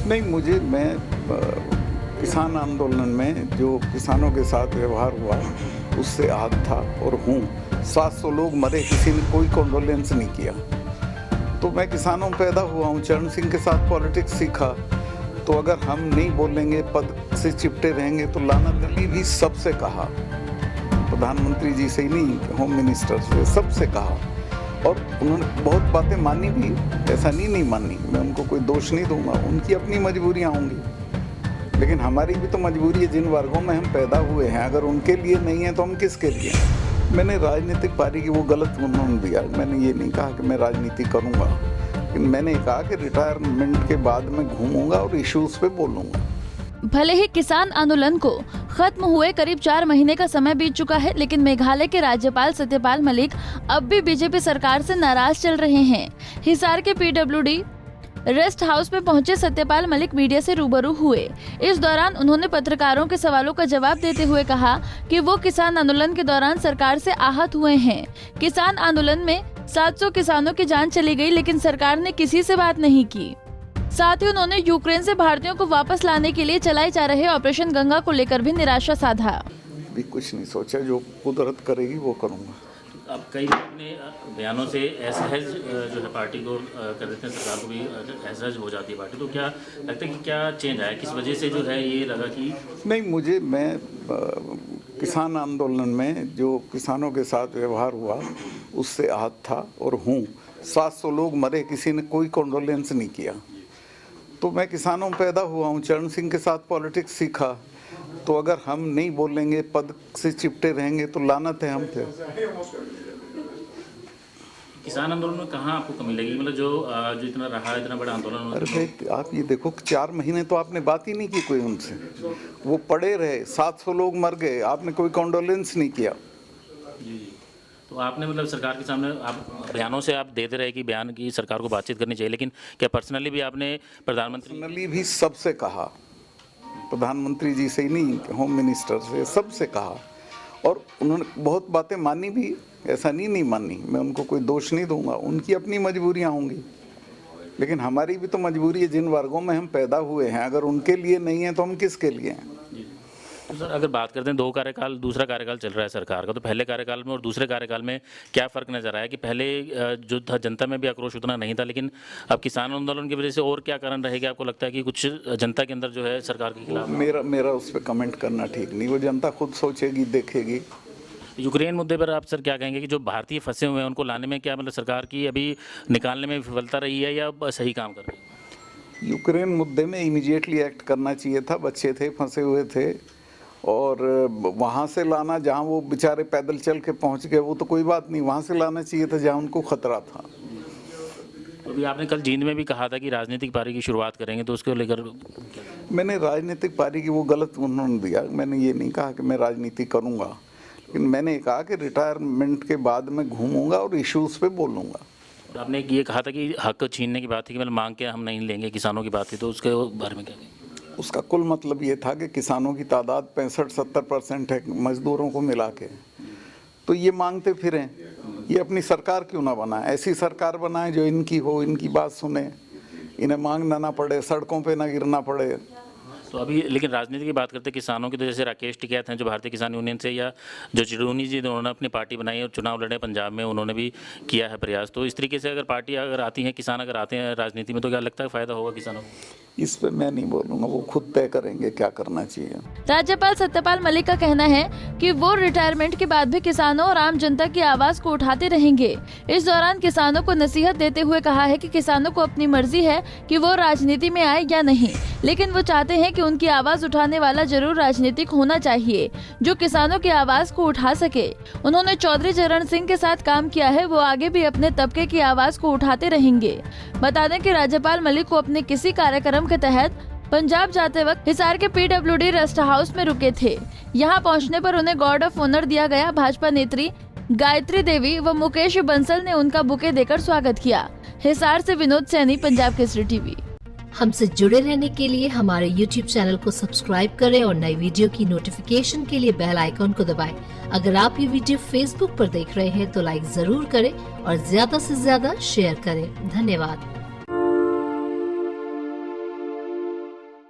नहीं, मैं किसान आंदोलन में जो किसानों के साथ व्यवहार हुआ उससे आहत था और हूँ। 700 लोग मरे, किसी ने कोई कंडोलेंस नहीं किया। तो मैं किसानों में पैदा हुआ हूँ, चरण सिंह के साथ पॉलिटिक्स सीखा। तो अगर हम नहीं बोलेंगे, पद से चिपटे रहेंगे तो लानत अली भी सबसे कहा, प्रधानमंत्री जी से ही नहीं, होम मिनिस्टर से, सबसे कहा। और उन्होंने बहुत बातें मानी भी, ऐसा नहीं मानी। मैं उनको कोई दोष नहीं दूंगा, उनकी अपनी मजबूरियां होंगी, लेकिन हमारी भी तो मजबूरी है। जिन वर्गों में हम पैदा हुए हैं, अगर उनके लिए नहीं है तो हम किसके लिए? मैंने राजनीतिक पार्टी की वो गलत उन्होंने दिया। मैंने ये नहीं कहा कि मैं राजनीति करूंगा, लेकिन मैंने कहा कि रिटायरमेंट के बाद मैं घूमूंगा और इश्यूज पे बोलूंगा। भले ही किसान आंदोलन को खत्म हुए करीब 4 महीने का समय बीत चुका है, लेकिन मेघालय के राज्यपाल सत्यपाल मलिक अब भी बीजेपी सरकार से नाराज चल रहे हैं। हिसार के PWD रेस्ट हाउस में पहुंचे सत्यपाल मलिक मीडिया से रूबरू हुए। इस दौरान उन्होंने पत्रकारों के सवालों का जवाब देते हुए कहा कि वो किसान आंदोलन के दौरान सरकार से आहत हुए हैं। किसान आंदोलन में 700 किसानों की जान चली गई, लेकिन सरकार ने किसी से बात नहीं की। साथ ही उन्होंने यूक्रेन से भारतीयों को वापस लाने के लिए चलाए जा रहे ऑपरेशन गंगा को लेकर भी निराशा साधा। भी कुछ नहीं सोचा, जो कुदरत करेगी वो करूंगा। अब कई अपने बयानों से असहज जो है पार्टी को कर देते हैं, सरकार को भी असहज हो जाती है पार्टी। तो क्या लगता है कि क्या चेंज आया, किस वजह से जो है ये लगा कि नहीं, मैं किसान आंदोलन में जो किसानों के साथ व्यवहार हुआ उससे आहत था और हूँ। 700 लोग मरे, किसी ने कोई कंडोलेंस नहीं किया। तो मैं किसानों में पैदा हुआ हूँ, चरण सिंह के साथ पॉलिटिक्स सीखा। तो अगर हम नहीं बोलेंगे, पद से चिपटे रहेंगे तो लानत है हम पे। किसान आंदोलन में कहाँ आपको कमी लगी, मतलब जो इतना रहा, इतना बड़ा आंदोलन? अरे भाई, आप ये देखो, 4 महीने तो आपने बात ही नहीं की कोई उनसे। वो पड़े रहे, 700 लोग मर गए, आपने कोई कंडोलेंस नहीं किया। जी। तो आपने मतलब सरकार के सामने आप बयानों से आप देते रहे कि बयान की सरकार को बातचीत करनी चाहिए, लेकिन क्या पर्सनली भी आपने पर्सनली भी सबसे कहा, प्रधानमंत्री जी से ही नहीं, होम मिनिस्टर से, सबसे कहा। और उन्होंने बहुत बातें मानी भी, ऐसा नहीं मानी। मैं उनको कोई दोष नहीं दूंगा, उनकी अपनी मजबूरियां होंगी, लेकिन हमारी भी तो मजबूरी है। जिन वर्गों में हम पैदा हुए हैं, अगर उनके लिए नहीं है तो हम किसके लिए हैं? तो सर, अगर बात करते हैं 2 कार्यकाल, दूसरा कार्यकाल चल रहा है सरकार का, तो पहले कार्यकाल में और दूसरे कार्यकाल में क्या फ़र्क नज़र आया कि पहले जो था जनता में भी आक्रोश उतना नहीं था, लेकिन अब किसान आंदोलन की वजह से और क्या कारण रहेगा? आपको लगता है कि कुछ जनता के अंदर जो है सरकार के खिलाफ? मेरा उस पर कमेंट करना ठीक नहीं, वो जनता खुद सोचेगी, देखेगी। यूक्रेन मुद्दे पर आप सर क्या कहेंगे कि जो भारतीय फंसे हुए हैं उनको लाने में क्या मतलब सरकार की अभी निकालने में विफलता रही है या सही काम कर रही है? यूक्रेन मुद्दे में इमीडिएटली एक्ट करना चाहिए था। बच्चे थे, फंसे हुए थे, और वहाँ से लाना, जहाँ वो बेचारे पैदल चल के पहुँच गए, वो तो कोई बात नहीं। वहाँ से लाना चाहिए था जहाँ उनको खतरा था। अभी आपने कल जींद में भी कहा था कि राजनीतिक पार्टी की शुरुआत करेंगे, तो उसको लेकर मैंने राजनीतिक पार्टी की वो गलत उन्होंने दिया। मैंने ये नहीं कहा कि मैं राजनीति करूँगा, लेकिन मैंने कहा कि रिटायरमेंट के बाद मैं घूमूंगा और इश्यूज पे बोलूँगा। और आपने ये कहा था कि हक छीनने की बात थी कि मतलब मांग के हम नहीं लेंगे, किसानों की बात थी, तो उसके बारे में क्या कहेंगे? उसका कुल मतलब ये था कि किसानों की तादाद 65-70% है, मजदूरों को मिला के। तो ये मांगते फिरें, ये अपनी सरकार क्यों ना बनाए? ऐसी सरकार बनाए जो इनकी हो, इनकी बात सुने, इन्हें मांगना ना पड़े, सड़कों पे ना गिरना पड़े। तो अभी लेकिन राजनीति की बात करते किसानों की, तो जैसे राकेश टिकैत हैं जो भारतीय किसान यूनियन से, या जो चिड़ूनी जी, उन्होंने अपनी पार्टी बनाई और चुनाव लड़े पंजाब में, उन्होंने भी किया है प्रयास। तो इस तरीके से अगर पार्टी अगर आती है, किसान अगर आते हैं राजनीति में, तो क्या लगता है फ़ायदा होगा किसानों को? इस पे मैं नहीं बोलूँगा, वो खुद तय करेंगे क्या करना चाहिए। राज्यपाल सत्यपाल मलिक का कहना है कि वो रिटायरमेंट के बाद भी किसानों और आम जनता की आवाज को उठाते रहेंगे। इस दौरान किसानों को नसीहत देते हुए कहा है कि किसानों को अपनी मर्जी है कि वो राजनीति में आए या नहीं, लेकिन वो चाहते हैं कि उनकी आवाज उठाने वाला जरूर राजनीतिक होना चाहिए जो किसानों की आवाज को उठा सके। उन्होंने चौधरी चरण सिंह के साथ काम किया है, वो आगे भी अपने तबके की आवाज को उठाते रहेंगे। बता दें कि राज्यपाल मलिक को अपने किसी कार्यक्रम के तहत पंजाब जाते वक्त हिसार के PWD रेस्ट हाउस में रुके थे। यहाँ पहुँचने पर उन्हें गार्ड ऑफ ऑनर दिया गया। भाजपा नेत्री गायत्री देवी व मुकेश बंसल ने उनका बुके देकर स्वागत किया। हिसार से विनोद सैनी, पंजाब केसरी टीवी। हमसे जुड़े रहने के लिए हमारे YouTube चैनल को सब्सक्राइब करें और नई वीडियो की नोटिफिकेशन के लिए बेल आइकॉन को दबाएं। अगर आप ये वीडियो Facebook पर देख रहे हैं तो लाइक जरूर करें और ज्यादा से ज्यादा शेयर करें। धन्यवाद।